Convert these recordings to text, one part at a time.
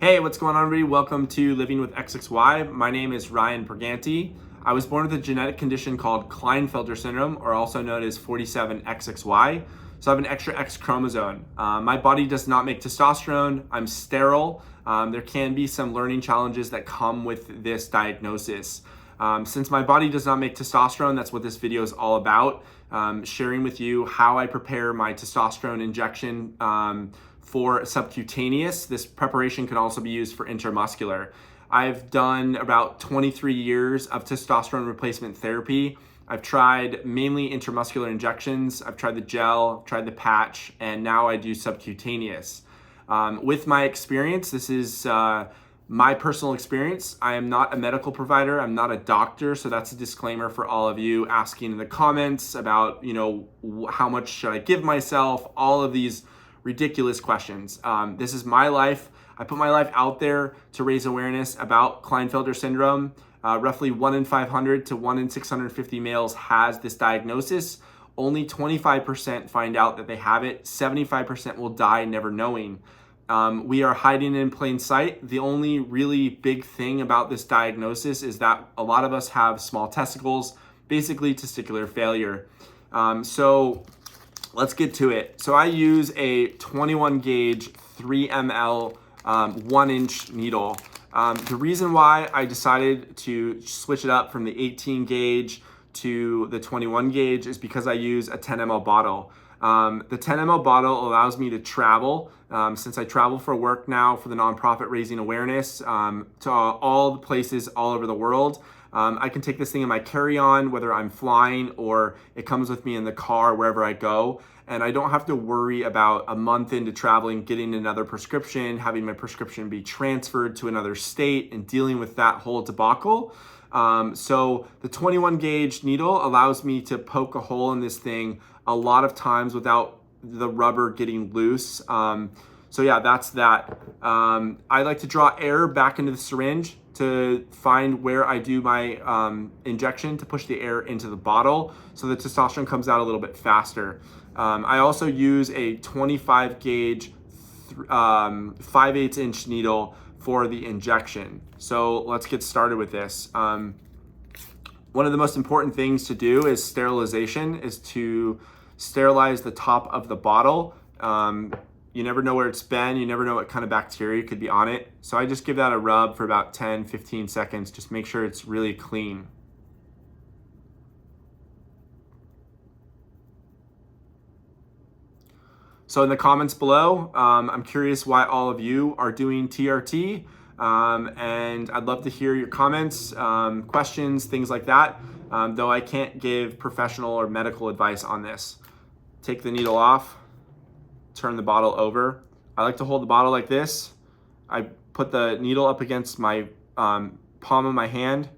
Hey, what's going on, everybody? Welcome to Living with XXY. My name is Ryan Bregante. I was born with a genetic condition called klinefelter syndrome, or also known as 47XXY. So I have an extra X chromosome. My body does not make testosterone. I'm sterile. There can be some learning challenges that come with this diagnosis. Since my body does not make testosterone, that's what this video is all about. Sharing with you how I prepare my testosterone injection for subcutaneous. This preparation can also be used for intramuscular. I've done about 23 years of testosterone replacement therapy. I've tried mainly intramuscular injections. I've tried the gel, tried the patch, and now I do subcutaneous. With my experience, this is my personal experience. I am not a medical provider. I'm not a doctor. So that's a disclaimer for all of you asking in the comments about, how much should I give myself? All of these ridiculous questions. This is my life. I put my life out there to raise awareness about Klinefelter syndrome. Roughly 1 in 500 to 1 in 650 males has this diagnosis. Only 25% find out that they have it. 75% will die never knowing. We are hiding in plain sight. The only really big thing about this diagnosis is that a lot of us have small testicles, basically testicular failure. So let's get to it. So I use a 21 gauge 3 ml 1 inch needle. The reason why I decided to switch it up from the 18 gauge to the 21 gauge is because I use a 10 ml bottle. The 10 ml bottle allows me to travel. Since I travel for work now for the nonprofit raising awareness to all the places all over the world, I can take this thing in my carry-on, whether I'm flying or it comes with me in the car wherever I go. And I don't have to worry about a month into traveling, getting another prescription, having my prescription be transferred to another state and dealing with that whole debacle. So the 21 gauge needle allows me to poke a hole in this thing a lot of times without the rubber getting loose. So yeah, that's that. I like to draw air back into the syringe to find where I do my injection to push the air into the bottle so the testosterone comes out a little bit faster. I also use a 25 gauge 5/8 inch needle for the injection. So let's get started with this. One of the most important things to do is sterilization, is to sterilize the top of the bottle. You never know where it's been. You never know what kind of bacteria could be on it. So I just give that a rub for about 10, 15 seconds. Just make sure it's really clean. So in the comments below, I'm curious why all of you are doing TRT. And I'd love to hear your comments, questions, things like that. Though I can't give professional or medical advice on this. Take the needle off. Turn the bottle over. I like to hold the bottle like this. I put the needle up against my palm of my hand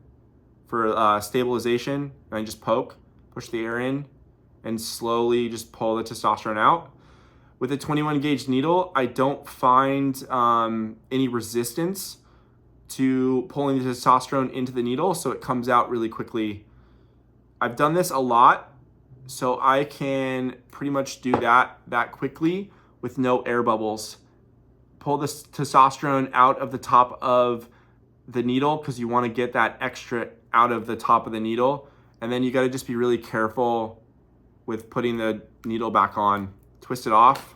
for stabilization. And I just poke, push the air in, and slowly just pull the testosterone out. With a 21 gauge needle, I don't find any resistance to pulling the testosterone into the needle, so it comes out really quickly. I've done this a lot, so I can pretty much do that quickly with no air bubbles. Pull the testosterone out of the top of the needle because you want to get that extra out of the top of the needle. And then you got to just be really careful with putting the needle back on. Twist it off.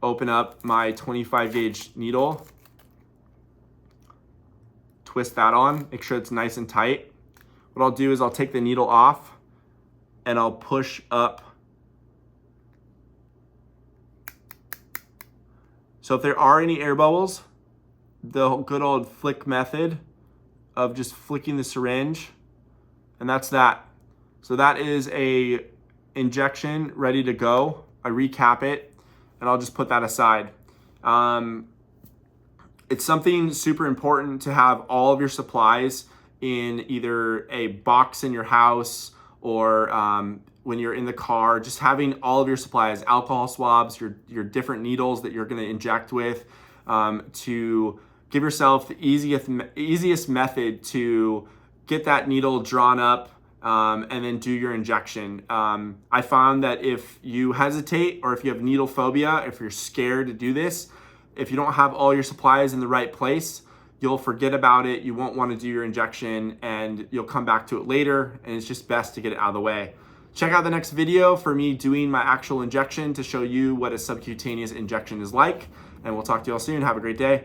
Open up my 25 gauge needle. Twist that on. Make sure it's nice and tight. What I'll do is I'll take the needle off and I'll push up. So if there are any air bubbles, the good old flick method of just flicking the syringe, and that's that. So that is a injection ready to go. I recap it and I'll just put that aside. It's something super important to have all of your supplies in either a box in your house or when you're in the car, just having all of your supplies, alcohol swabs, your different needles that you're gonna inject with, to give yourself the easiest method to get that needle drawn up and then do your injection. I found that if you hesitate or if you have needle phobia, if you're scared to do this, If you don't have all your supplies in the right place, you'll forget about it, you won't want to do your injection, and you'll come back to it later, and it's just best to get it out of the way. Check out the next video for me doing my actual injection to show you what a subcutaneous injection is like, and we'll talk to you all soon. Have a great day.